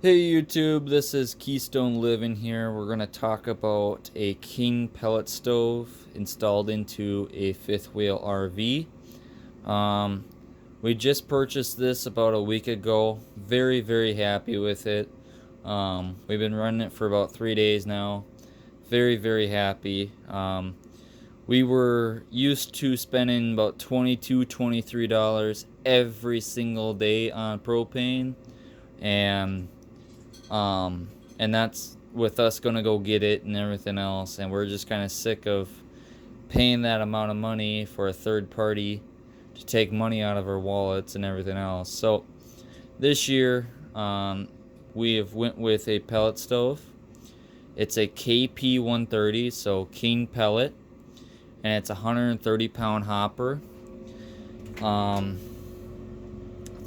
Hey YouTube, this is Keystone Living here. We're going to talk about a king pellet stove installed into a fifth wheel RV. Um, we just purchased this about a week ago. Very happy with it. We've been running it for about 3 days now. Very happy. We were used to spending about $22-23 every single day on propane, and and that's with us gonna go get it and everything else, and we're just kind of sick of paying that amount of money for a third party to take money out of our wallets and everything else. So this year, we have went with a pellet stove. It's a KP 130, so King Pellet, and it's a 130-pound hopper. So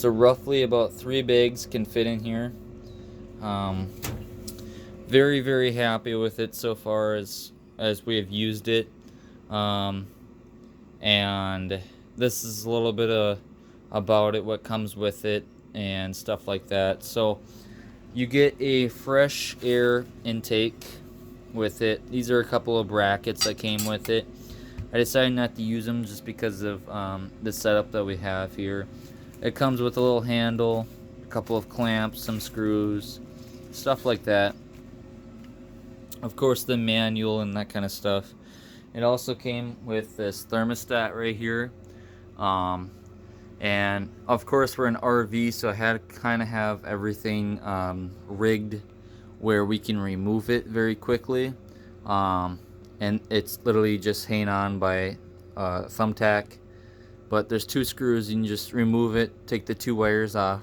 roughly about 3 bags can fit in here. Very happy with it so far as we have used it. And this is a little bit about it, what comes with it and stuff like that. So you get a fresh air intake with it. These are a couple of brackets that came with it. I decided not to use them just because of the setup that we have here. It comes with a little handle, a couple of clamps, some screws, stuff like that. Of course, the manual and that kind of stuff. It also came with this thermostat right here. And of course, we're an RV, so I had to kind of have everything rigged where we can remove it very quickly. And it's literally just hanging on by thumbtack. But there's 2 screws, you can just remove it, take the 2 wires off,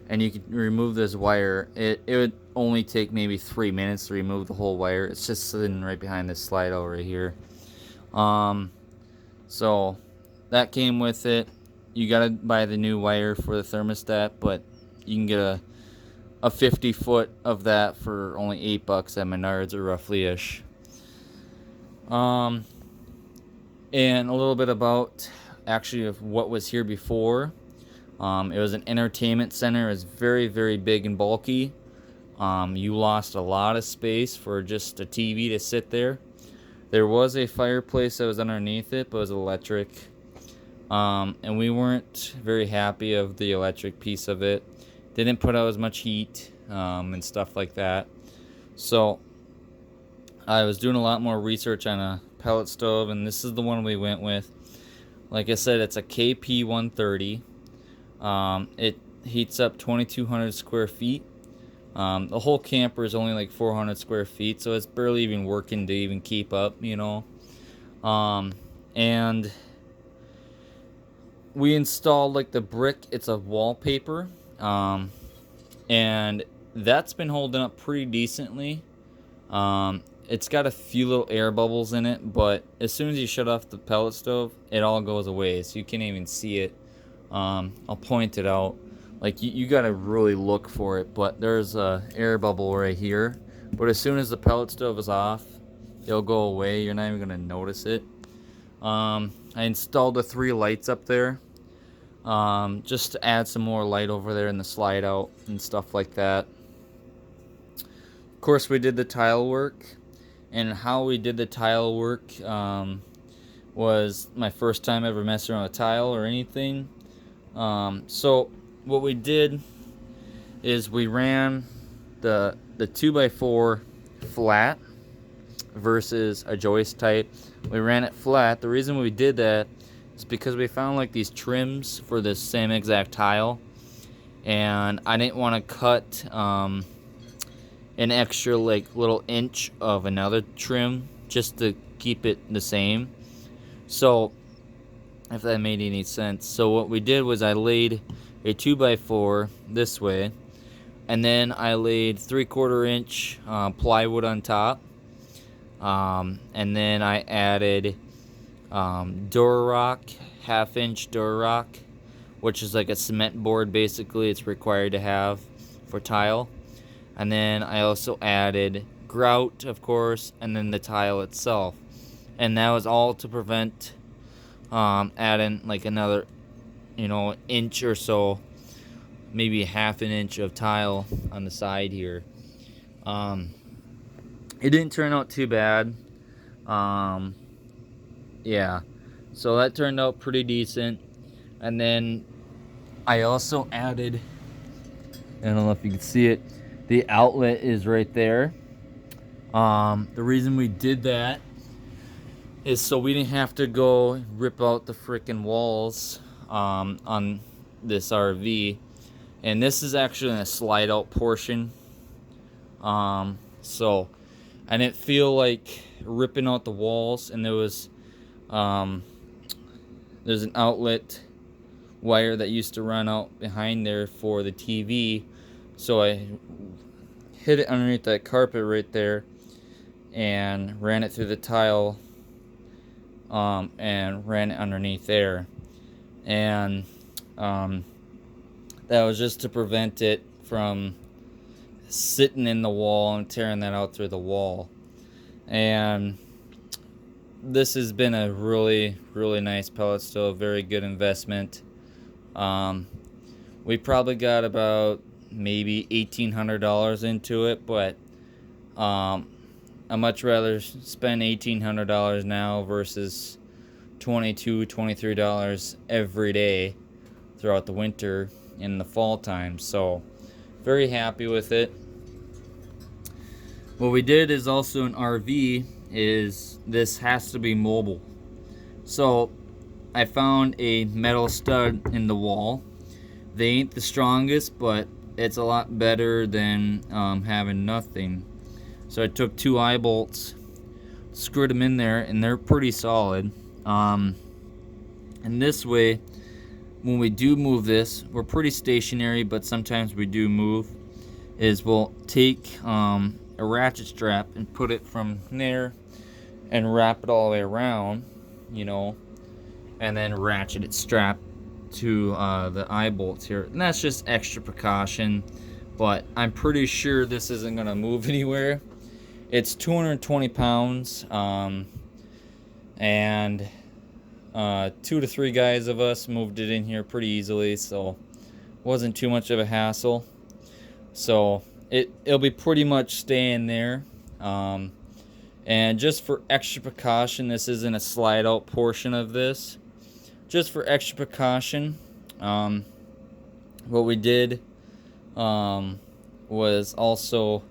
and you can remove this wire. It would only take maybe 3 minutes to remove the whole wire. It's just sitting right behind this slide over here. So that came with it. You gotta buy the new wire for the thermostat, but you can get a 50-foot of that for only $8 at Menards, or roughly-ish. And a little bit about actually of what was here before. It was an entertainment center. It was very big and bulky. You lost a lot of space for just a TV to sit there. There was a fireplace that was underneath it, but it was electric. And we weren't very happy of the electric piece of it. Didn't put out as much heat and stuff like that. So I was doing a lot more research on a pellet stove, and this is the one we went with. Like I said, it's a KP 130. It heats up 2,200 square feet. The whole camper is only like 400 square feet, so it's barely even working to even keep up, you know. And we installed like the brick. It's a wallpaper, and that's been holding up pretty decently. It's got a few little air bubbles in it, but as soon as you shut off the pellet stove, it all goes away, so you can't even see it. I'll point it out. Like, you gotta really look for it, but there's a air bubble right here. But as soon as the pellet stove is off, it'll go away. You're not even gonna notice it. I installed the 3 lights up there, just to add some more light over there in the slide out and stuff like that. Of course, we did the tile work, and how we did the tile work was my first time ever messing around with tile or anything. So what we did is we ran the 2x4 flat versus a joist type. We ran it flat. The reason we did that is because we found like these trims for this same exact tile, and I didn't want to cut an extra like little inch of another trim just to keep it the same. So if that made any sense. So what we did was I laid a 2x4 this way, and then I laid 3/4 inch plywood on top, and then I added Durarock, 1/2 inch Durarock, which is like a cement board basically. It's required to have for tile. And then I also added grout, of course, and then the tile itself. And that was all to prevent adding like another, inch or so, maybe 1/2 inch of tile on the side here. It didn't turn out too bad. Yeah, so that turned out pretty decent. And then I also added, I don't know if you can see it, the outlet is right there. The reason we did that is so we didn't have to go rip out the freaking walls on this RV. And this is actually a slide out portion. So I didn't feel like ripping out the walls, and there's an outlet wire that used to run out behind there for the TV. So I hid it underneath that carpet right there and ran it through the tile, and ran it underneath there. And that was just to prevent it from sitting in the wall and tearing that out through the wall. And this has been a really, really nice pellet stove, very good investment. We probably got about maybe $1,800 into it, but I'd much rather spend $1,800 now versus $22, $23 every day throughout the winter in the fall time. So very happy with it. What we did is also an RV is this has to be mobile. So I found a metal stud in the wall. They ain't the strongest, but it's a lot better than having nothing. So I took 2 eye bolts, screwed them in there, and they're pretty solid. And this way, when we do move this, we're pretty stationary, but sometimes we do move, is we'll take a ratchet strap and put it from there and wrap it all the way around, you know, and then ratchet it strapped to the eye bolts here. And that's just extra precaution, but I'm pretty sure this isn't gonna move anywhere. It's 220 pounds, and 2 to 3 guys of us moved it in here pretty easily, so wasn't too much of a hassle. So it'll be pretty much staying there. And just for extra precaution, this isn't a slide out portion of this. Just for extra precaution, what we did was also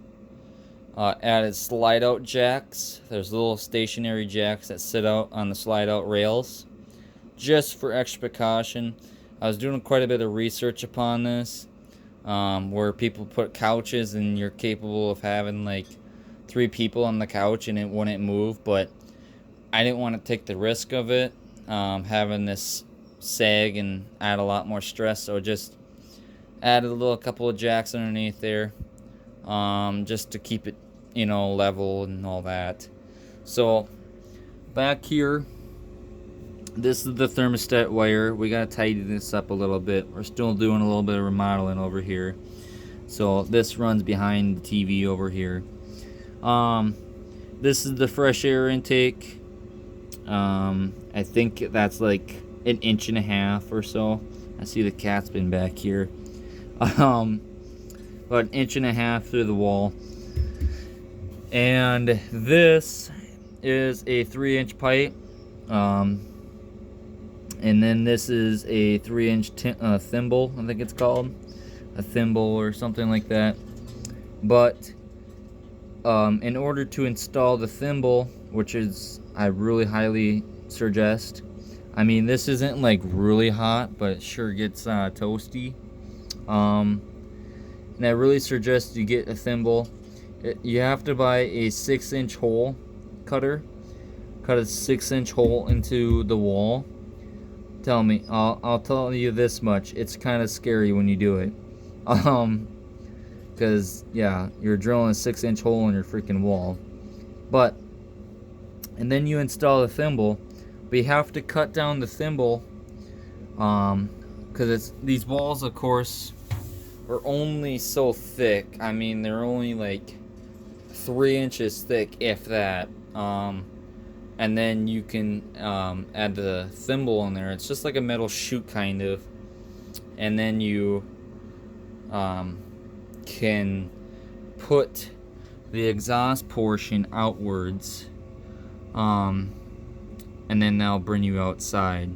added slide out jacks. There's little stationary jacks that sit out on the slide out rails, just for extra precaution. I was doing quite a bit of research upon this, where people put couches and you're capable of having like 3 people on the couch and it wouldn't move, but I didn't want to take the risk of it, having this sag and add a lot more stress, so just added a couple of jacks underneath there, just to keep it, you know, level and all that. So back here, this is the thermostat wire. We gotta tighten this up a little bit. We're still doing a little bit of remodeling over here. So this runs behind the TV over here. This is the fresh air intake. I think that's like 1.5 inches or so. I see the cat's been back here. About 1.5 inches through the wall. And this is a 3-inch pipe. And then this is a 3-inch thimble, I think it's called. A thimble or something like that. But in order to install the thimble, which is I really highly suggest. I mean, this isn't like really hot, but it sure gets toasty. And I really suggest you get a thimble. You have to buy a 6-inch hole cutter. Cut a 6-inch hole into the wall. Tell me, I'll tell you this much: it's kind of scary when you do it. Because yeah, you're drilling a 6-inch hole in your freaking wall. But and then you install the thimble, but you have to cut down the thimble, because it's these walls, of course, are only so thick. I mean, they're only like 3 inches thick, if that. And then you can add the thimble in there. It's just like a metal chute kind of, and then you can put the exhaust portion outwards, and then that'll bring you outside.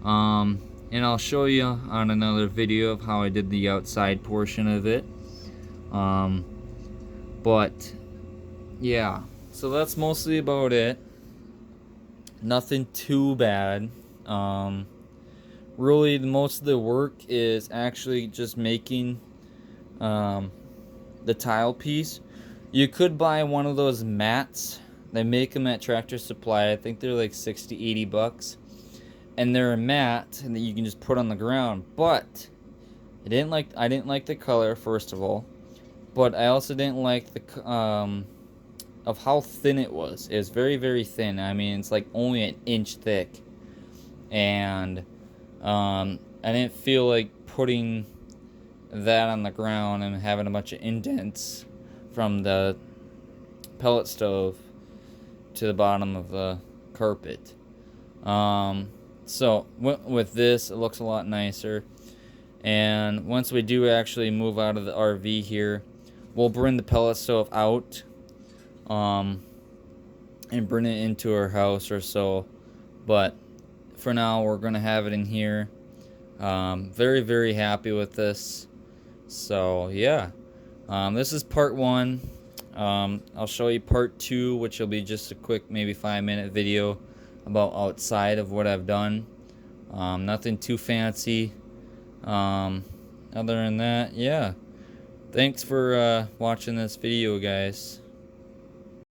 And I'll show you on another video of how I did the outside portion of it. But yeah, so that's mostly about it. Nothing too bad. Really, most of the work is actually just making the tile piece. You could buy one of those mats. They make them at Tractor Supply. I think they're like 60-80 bucks, and they're a mat and that you can just put on the ground. But I didn't like the color, first of all, but I also didn't like the of how thin it was. It was very, very thin. I mean, it's like only an inch thick, and I didn't feel like putting that on the ground and having a bunch of indents from the pellet stove to the bottom of the carpet. So with this, it looks a lot nicer. And once we do actually move out of the RV here, we'll bring the pellet stove out, and bring it into our house or so. But for now, we're gonna have it in here. Very, very happy with this. So yeah, this is part 1. I'll show you part 2, which will be just a quick, maybe 5-minute video about outside of what I've done. Nothing too fancy. Other than that, yeah. Thanks for watching this video, guys.